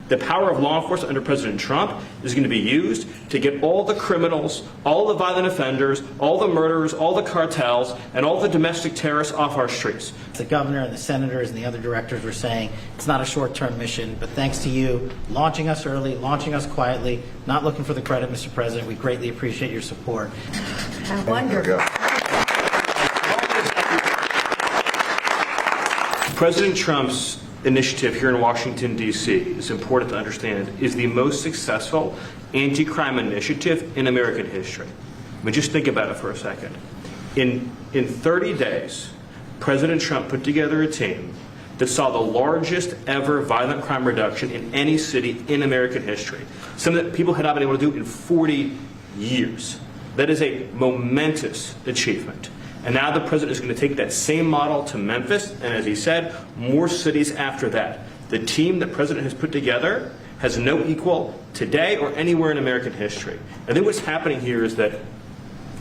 The power of law enforcement under President Trump is going to be used to get all the criminals, all the violent offenders, all the murderers, all the cartels, and all the domestic terrorists off our streets. The governor and the senators and the other directors were saying it's not a short-term mission, but thanks to you launching us early, launching us quietly, not looking for the credit, Mr. President, we greatly appreciate your support. Wonderful. President Trump's initiative here in Washington, D.C., is important to understand, is the most successful anti-crime initiative in American history. I mean, just think about it for a second. In 30 days, President Trump put together a team that saw the largest ever violent crime reduction in any city in American history, something that people had not been able to do in 40 years. That is a momentous achievement. And now the president is going to take that same model to Memphis, and as he said, more cities after that. The team the president has put together has no equal today or anywhere in American history. I think what's happening here is that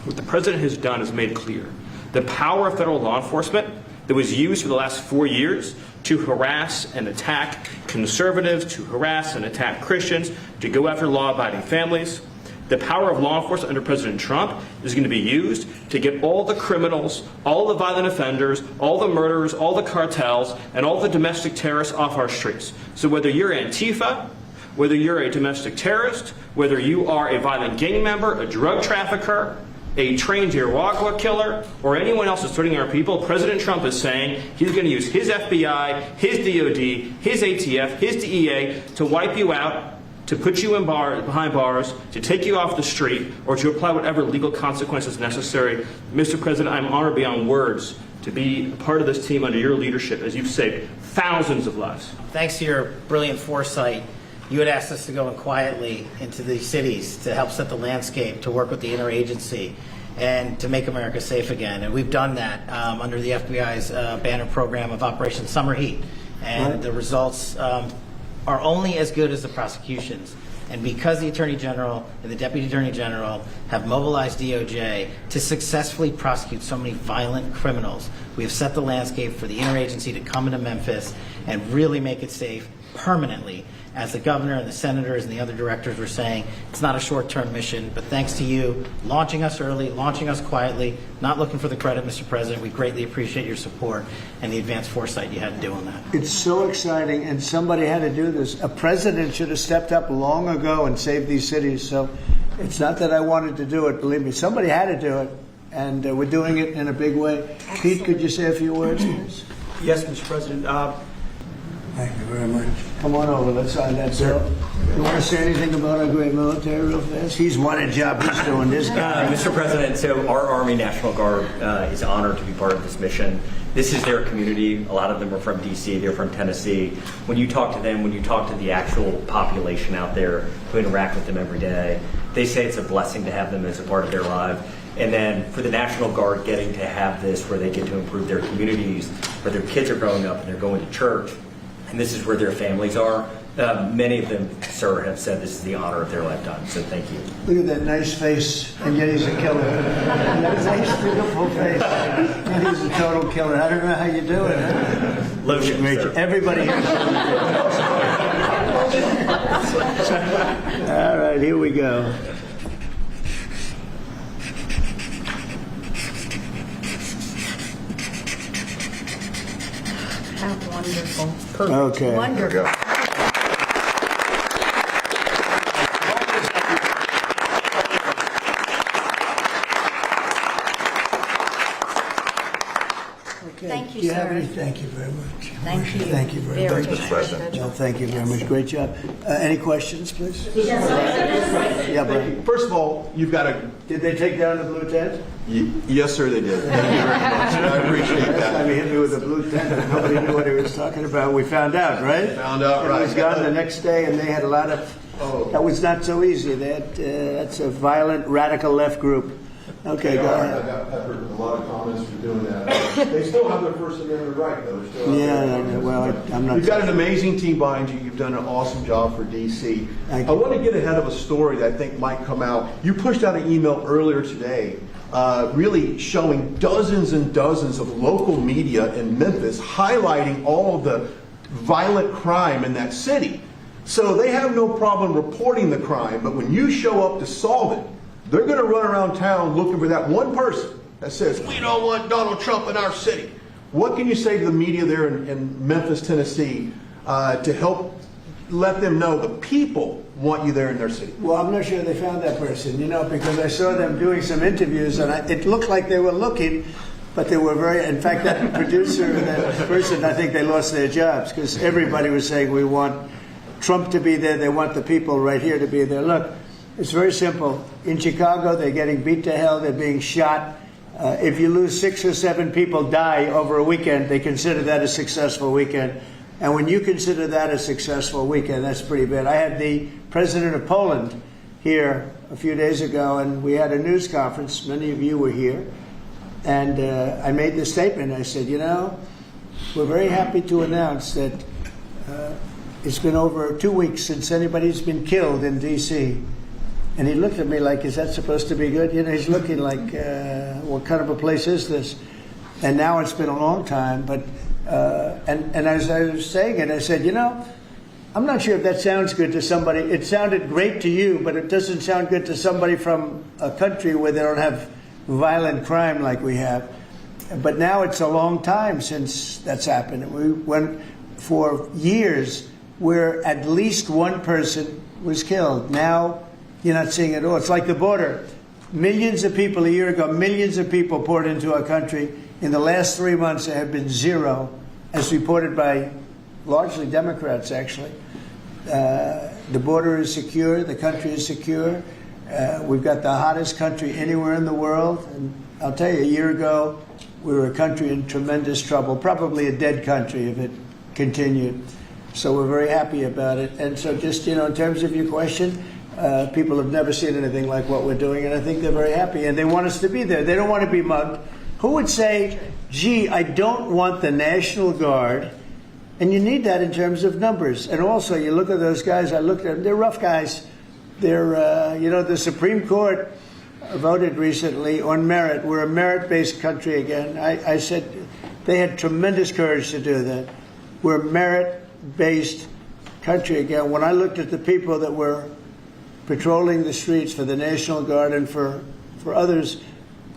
what the president has done is made clear. The power of federal law enforcement that was used for the last 4 years to harass and attack conservatives, to harass and attack Christians, to go after law-abiding families, the power of law enforcement under President Trump is going to be used to get all the criminals, all the violent offenders, all the murderers, all the cartels, and all the domestic terrorists off our streets. So whether you're Antifa, whether you're a domestic terrorist, whether you are a violent gang member, a drug trafficker, a trained Iraqwa killer, or anyone else that's threatening our people, President Trump is saying he's going to use his FBI, his DOD, his ATF, his DEA to wipe you out, to put you behind bars, to take you off the street, or to apply whatever legal consequences necessary. Mr. President, I'm honored beyond words to be a part of this team under your leadership as you've saved thousands of lives. Thanks to your brilliant foresight, you had asked us to go in quietly into these cities to help set the landscape, to work with the interagency, and to make America safe again. And we've done that under the FBI's banner program of Operation Summer Heat. And the results are only as good as the prosecutions. And because the Attorney General and the Deputy Attorney General have mobilized DOJ to successfully prosecute so many violent criminals, we have set the landscape for the interagency to come into Memphis and really make it safe permanently. As the governor and the senators and the other directors were saying, it's not a short-term mission, but thanks to you launching us early, launching us quietly, not looking for the credit, Mr. President, we greatly appreciate your support and the advanced foresight you had in doing that. It's so exciting, and somebody had to do this. A president should have stepped up long ago and saved these cities. So it's not that I wanted to do it, believe me. Somebody had to do it, and we're doing it in a big way. Excellent. Pete, could you say a few words, please? Yes, Mr. President. Thank you very much. Come on over. Let's sign that bill. You want to say anything about our great military real fast? He's won a job. He's doing this guy. Mr. President, so our Army National Guard is honored to be part of this mission. This is their community. A lot of them are from D.C. They're from Tennessee. When you talk to them, when you talk to the actual population out there who interact with them every day, they say it's a blessing to have them as a part of their life. And then for the National Guard getting to have this where they get to improve their communities, where their kids are growing up and they're going to church, and this is where their families are. Many of them, sir, have said this is the honor of their lifetime, so thank you. Look at that nice face, and yet he's a killer. That nice, beautiful face, and he's a total killer. I don't know how you do it. Huh? Lotion, sir. Everybody here. All right, here we go. How wonderful. Perfect. Okay. Wonderful. Okay. Thank you, Do you have sir. any? Thank you very much. Thank you. Thank you very much. Mr. President. No, thank you very much. Great job. Any questions, please? Yes. Yeah, Brian. First of all, you've got a... Did they take down the blue tent? Yes, sir, they did. Thank you very much. I appreciate Last time that. he hit me with a blue tent, and nobody knew what he was talking about. We found out, right? Found out, right. It was gone the next day, and they had a lot of... Oh. That was not so easy. They had, that's a violent, radical left group. Okay, go ahead. I've heard a lot of comments for doing that. They still have their First Amendment right, though. They're still Yeah, well, I'm not... You've got an amazing team behind you. You've done an awesome job for D.C. Thank I you. want to get ahead of a story that I think might come out. You pushed out an email earlier today really showing dozens and dozens of local media in Memphis highlighting all of the violent crime in that city. So they have no problem reporting the crime, but when you show up to solve it, they're going to run around town looking for that one person that says, we don't want Donald Trump in our city. What can you say to the media there in Memphis, Tennessee, to help let them know the people want you there in their city? Well, I'm not sure they found that person, because I saw them doing some interviews, and it looked like they were looking, but they were in fact, that producer, that person, I think they lost their jobs, because everybody was saying, we want Trump to be there, they want the people right here to be there. Look, it's very simple. In Chicago, they're getting beat to hell, they're being shot. If you lose 6 or 7 people die over a weekend, they consider that a successful weekend. And when you consider that a successful weekend, that's pretty bad. I had the president of Poland here a few days ago, and we had a news conference. Many of you were here. And I made this statement. I said, we're very happy to announce that it's been over 2 weeks since anybody's been killed in D.C. And he looked at me like, is that supposed to be good? He's looking like, what kind of a place is this? And now it's been a long time. But and as I was saying it, I said, I'm not sure if that sounds good to somebody. It sounded great to you, but it doesn't sound good to somebody from a country where they don't have violent crime like we have. But now it's a long time since that's happened. We went for years where at least one person was killed. Now you're not seeing it all. It's like the border. Millions of people a year ago, millions of people poured into our country. In the last 3 months, there have been 0, as reported by largely Democrats, actually. The border is secure. The country is secure. We've got the hottest country anywhere in the world. And I'll tell you, a year ago, we were a country in tremendous trouble, probably a dead country if it continued. So we're very happy about it. And so just, in terms of your question, people have never seen anything like what we're doing, and I think they're very happy. And they want us to be there. They don't want to be mugged. Who would say, gee, I don't want the National Guard? And you need that in terms of numbers. And also, you look at those guys, I looked at them, they're rough guys. They're, the Supreme Court voted recently on merit. We're a merit-based country again. I said they had tremendous courage to do that. We're a merit-based country again. When I looked at the people that were patrolling the streets for the National Guard and for others,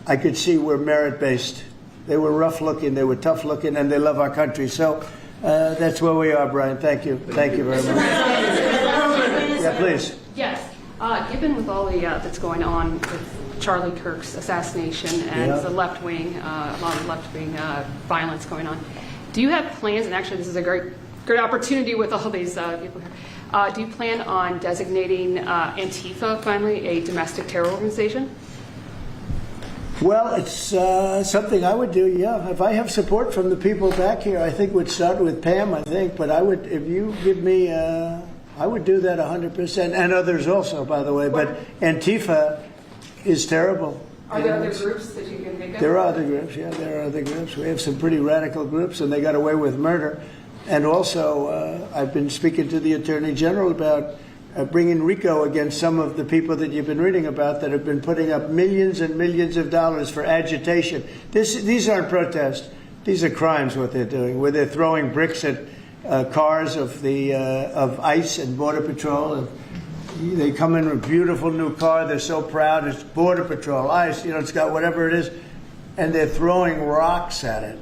I could see we're merit-based. They were rough-looking, they were tough-looking, and they love our country. So that's where we are, Brian. Thank you. Thank you very much. Yeah, please. Yes. Given with all the that's going on with Charlie Kirk's assassination and the left wing, a lot of left wing violence going on, do you have plans? And actually, this is a great opportunity with all these people here. Do you plan on designating Antifa finally a domestic terror organization? Well, it's something I would do, yeah. If I have support from the people back here, I think we'd start with Pam, I think. But I would, if you give me, I would do that 100%. And others also, by the way. But Antifa is terrible. Are there other groups that you can think of? There are other groups, yeah. There are other groups. We have some pretty radical groups, and they got away with murder. And also, I've been speaking to the Attorney General about bringing RICO against some of the people that you've been reading about that have been putting up millions and millions of dollars for agitation. These aren't protests. These are crimes, what they're doing, where they're throwing bricks at cars of ICE and Border Patrol. And they come in with a beautiful new car. They're so proud. It's Border Patrol, ICE, it's got whatever it is. And they're throwing rocks at it.